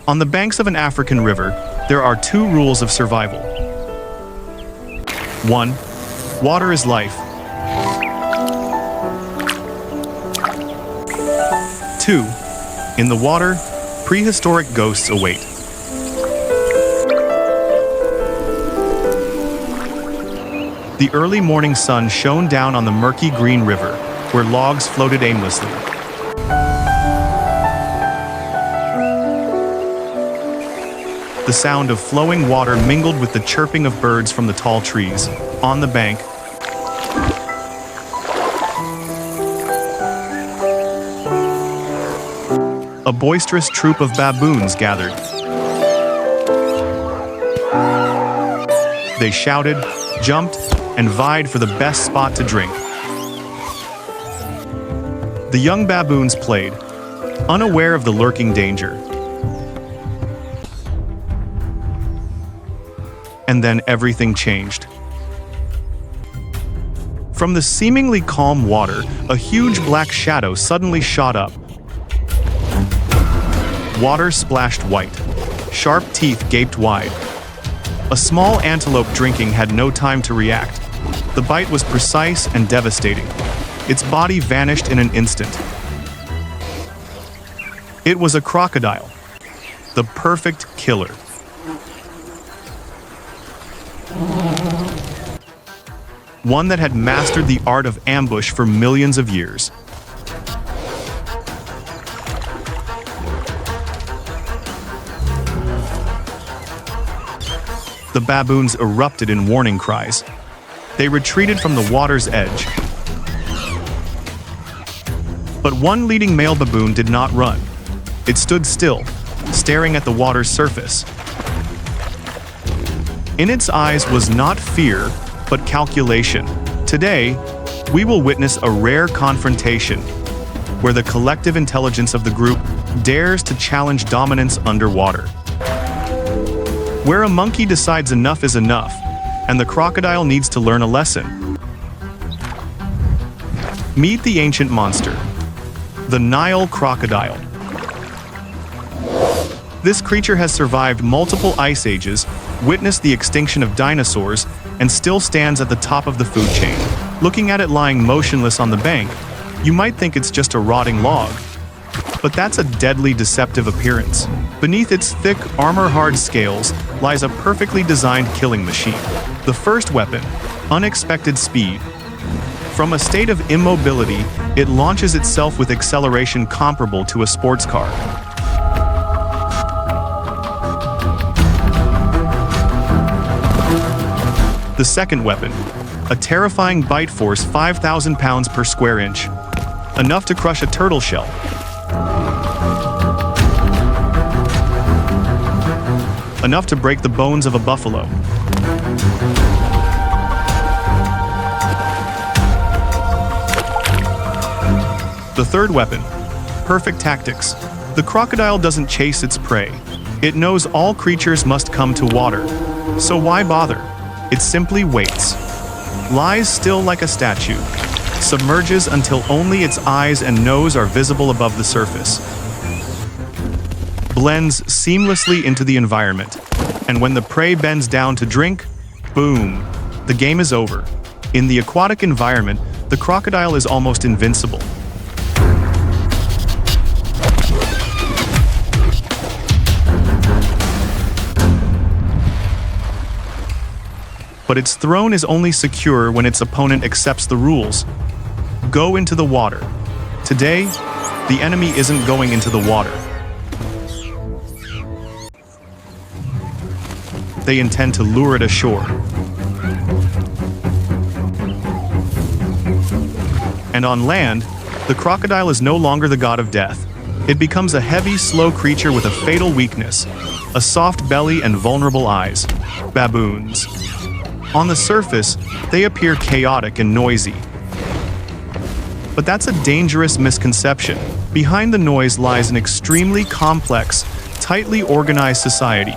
On the banks of an African river, there are two rules of survival. 1. Water is life. 2. In the water, prehistoric ghosts await. The early morning sun shone down on the murky green river, where logs floated aimlessly. The sound of flowing water mingled with the chirping of birds from the tall trees. On the bank, a boisterous troop of baboons gathered. They shouted, jumped, and vied for the best spot to drink. The young baboons played, unaware of the lurking danger. And then everything changed. From the seemingly calm water, a huge black shadow suddenly shot up. Water splashed white. Sharp teeth gaped wide. A small antelope drinking had no time to react. The bite was precise and devastating. Its body vanished in an instant. It was a crocodile, the perfect killer. One that had mastered the art of ambush for millions of years. The baboons erupted in warning cries. They retreated from the water's edge. But one leading male baboon did not run. It stood still, staring at the water's surface. In its eyes was not fear, but calculation. Today, we will witness a rare confrontation, where the collective intelligence of the group dares to challenge dominance underwater. Where a monkey decides enough is enough, and the crocodile needs to learn a lesson. Meet the ancient monster, the Nile crocodile. This creature has survived multiple ice ages, witnessed the extinction of dinosaurs, and still stands at the top of the food chain. Looking at it lying motionless on the bank, you might think it's just a rotting log. But that's a deadly deceptive appearance. Beneath its thick, armor-hard scales lies a perfectly designed killing machine. The first weapon, unexpected speed. From a state of immobility, it launches itself with acceleration comparable to a sports car. The second weapon, a terrifying bite force 5,000 pounds per square inch, enough to crush a turtle shell. Enough to break the bones of a buffalo. The third weapon, perfect tactics. The crocodile doesn't chase its prey. It knows all creatures must come to water. So why bother? It simply waits. Lies still like a statue. Submerges until only its eyes and nose are visible above the surface. Blends seamlessly into the environment. And when the prey bends down to drink, boom, the game is over. In the aquatic environment, the crocodile is almost invincible. But its throne is only secure when its opponent accepts the rules. Go into the water. Today, the enemy isn't going into the water. They intend to lure it ashore. And on land, the crocodile is no longer the god of death. It becomes a heavy, slow creature with a fatal weakness, a soft belly and vulnerable eyes. Baboons. On the surface, they appear chaotic and noisy. But that's a dangerous misconception. Behind the noise lies an extremely complex, tightly organized society,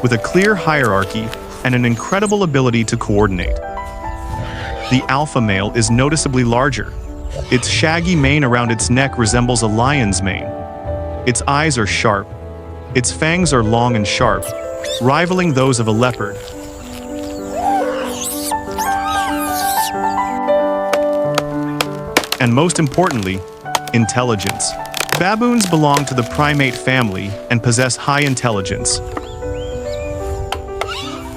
with a clear hierarchy and an incredible ability to coordinate. The alpha male is noticeably larger. Its shaggy mane around its neck resembles a lion's mane. Its eyes are sharp, Its fangs are long and sharp, rivaling those of a leopard. And most importantly, intelligence. Baboons belong to the primate family and possess high intelligence.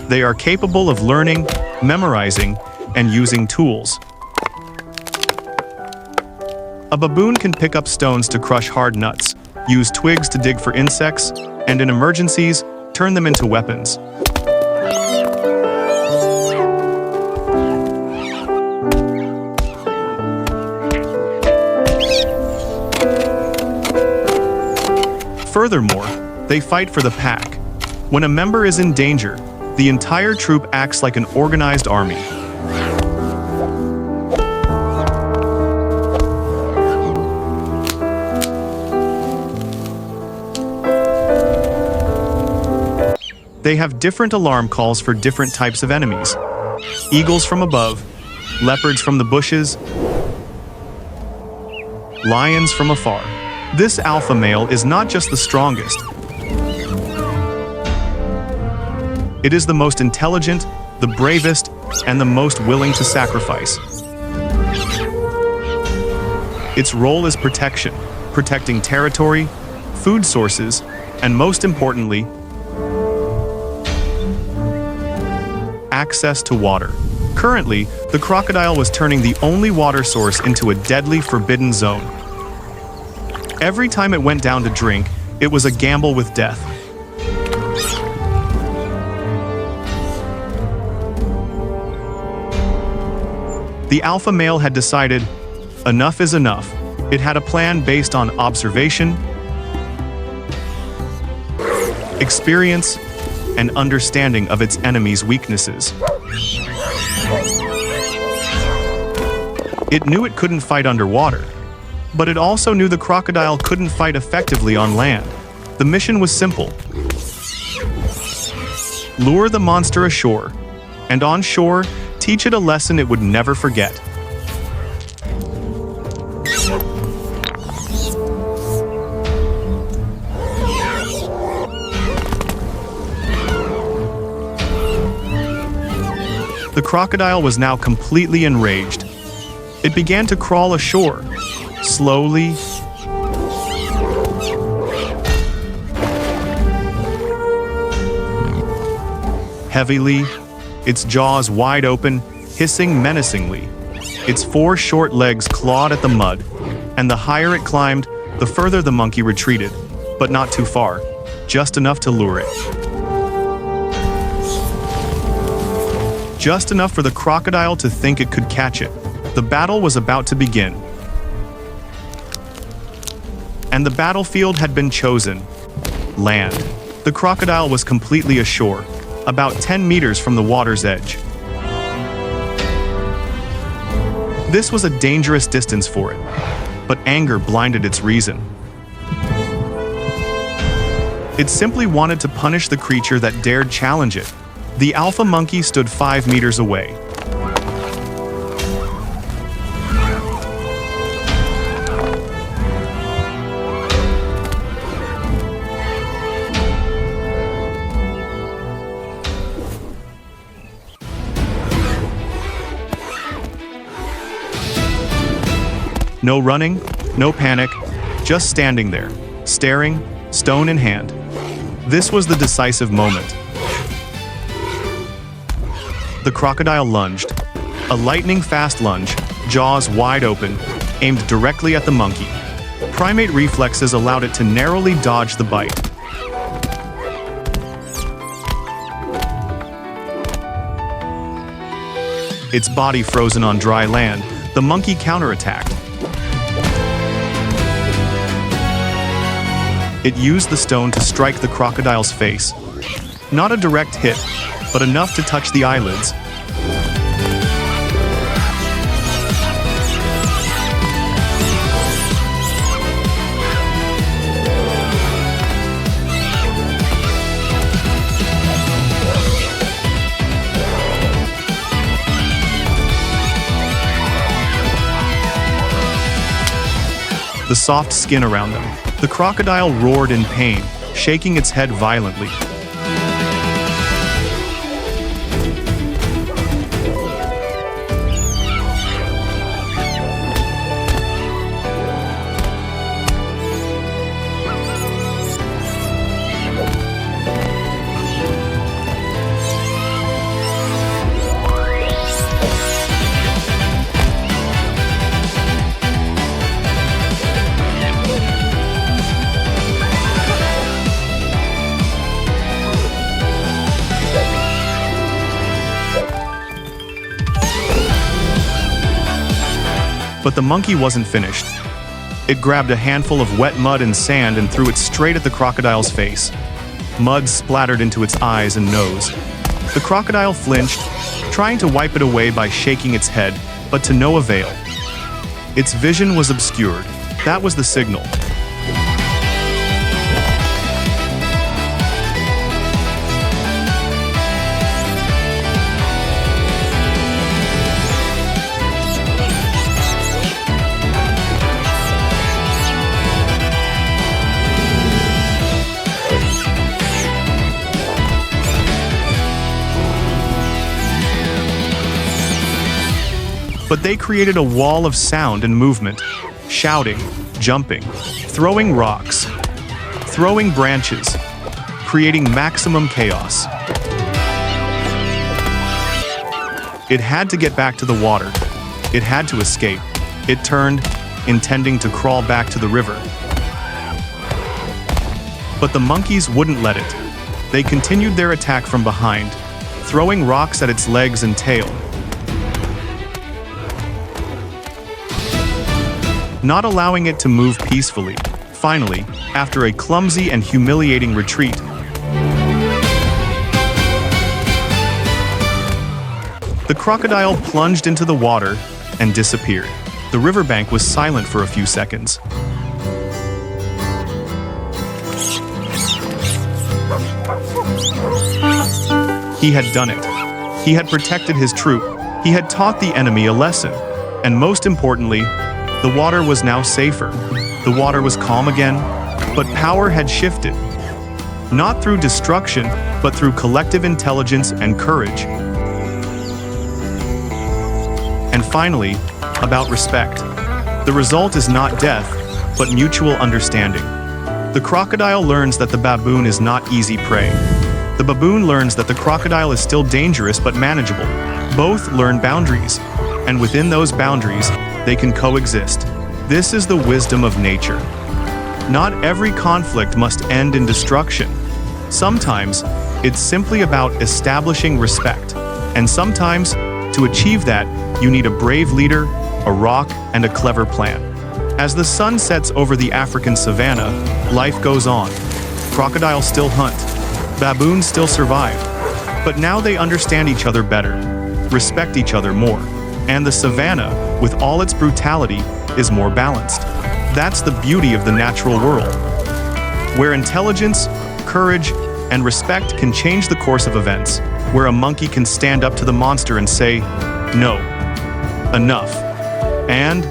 They are capable of learning, memorizing, and using tools. A baboon can pick up stones to crush hard nuts, use twigs to dig for insects, and in emergencies, turn them into weapons. Furthermore, they fight for the pack. When a member is in danger, the entire troop acts like an organized army. They have different alarm calls for different types of enemies. Eagles from above, leopards from the bushes, lions from afar. This alpha male is not just the strongest. It is the most intelligent, the bravest, and the most willing to sacrifice. Its role is protection, protecting territory, food sources, and most importantly, access to water. Currently, the crocodile was turning the only water source into a deadly forbidden zone. Every time it went down to drink, it was a gamble with death. The alpha male had decided, enough is enough. It had a plan based on observation, experience, and understanding of its enemy's weaknesses. It knew it couldn't fight underwater, but it also knew the crocodile couldn't fight effectively on land. The mission was simple. Lure the monster ashore, and on shore, teach it a lesson it would never forget. The crocodile was now completely enraged. It began to crawl ashore, slowly, heavily, its jaws wide open, hissing menacingly. Its 4 short legs clawed at the mud, and the higher it climbed, the further the monkey retreated, but not too far, just enough to lure it. Just enough for the crocodile to think it could catch it. The battle was about to begin. And the battlefield had been chosen. Land. The crocodile was completely ashore, about 10 meters from the water's edge. This was a dangerous distance for it, but anger blinded its reason. It simply wanted to punish the creature that dared challenge it. The alpha monkey stood 5 meters away. No running, no panic, just standing there, staring, stone in hand. This was the decisive moment. The crocodile lunged. A lightning-fast lunge, jaws wide open, aimed directly at the monkey. Primate reflexes allowed it to narrowly dodge the bite. Its body frozen on dry land, the monkey counterattacked. It used the stone to strike the crocodile's face. Not a direct hit, but enough to touch the eyelids. The soft skin around them. The crocodile roared in pain, shaking its head violently. But the monkey wasn't finished. It grabbed a handful of wet mud and sand and threw it straight at the crocodile's face. Mud splattered into its eyes and nose. The crocodile flinched, trying to wipe it away by shaking its head, but to no avail. Its vision was obscured. That was the signal. But they created a wall of sound and movement, shouting, jumping, throwing rocks, throwing branches, creating maximum chaos. It had to get back to the water. It had to escape. It turned, intending to crawl back to the river. But the monkeys wouldn't let it. They continued their attack from behind, throwing rocks at its legs and tail. Not allowing it to move peacefully. Finally, after a clumsy and humiliating retreat, the crocodile plunged into the water and disappeared. The riverbank was silent for a few seconds. He had done it. He had protected his troop. He had taught the enemy a lesson. And most importantly, the water was now safer. The water was calm again, but power had shifted. Not through destruction, but through collective intelligence and courage. And finally, about respect. The result is not death, but mutual understanding. The crocodile learns that the baboon is not easy prey. The baboon learns that the crocodile is still dangerous but manageable. Both learn boundaries, and within those boundaries, they can coexist. This is the wisdom of nature. Not every conflict must end in destruction. Sometimes, it's simply about establishing respect. And sometimes, to achieve that, you need a brave leader, a rock, and a clever plan. As the sun sets over the African savanna, life goes on. Crocodiles still hunt. Baboons still survive. But now they understand each other better, respect each other more. And the savanna, with all its brutality, is more balanced. That's the beauty of the natural world, where intelligence, courage, and respect can change the course of events, where a monkey can stand up to the monster and say, "No, enough," and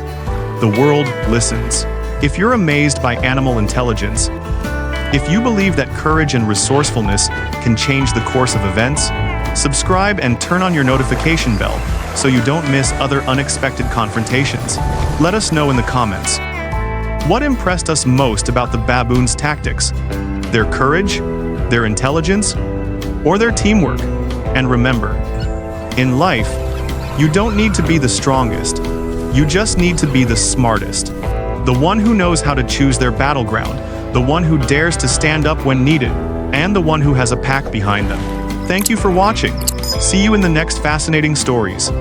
the world listens. If you're amazed by animal intelligence, if you believe that courage and resourcefulness can change the course of events, subscribe and turn on your notification bell so you don't miss other unexpected confrontations. Let us know in the comments. What impressed us most about the baboon's tactics? Their courage, their intelligence, or their teamwork? And remember, in life, you don't need to be the strongest. You just need to be the smartest. The one who knows how to choose their battleground, the one who dares to stand up when needed, and the one who has a pack behind them. Thank you for watching. See you in the next fascinating stories.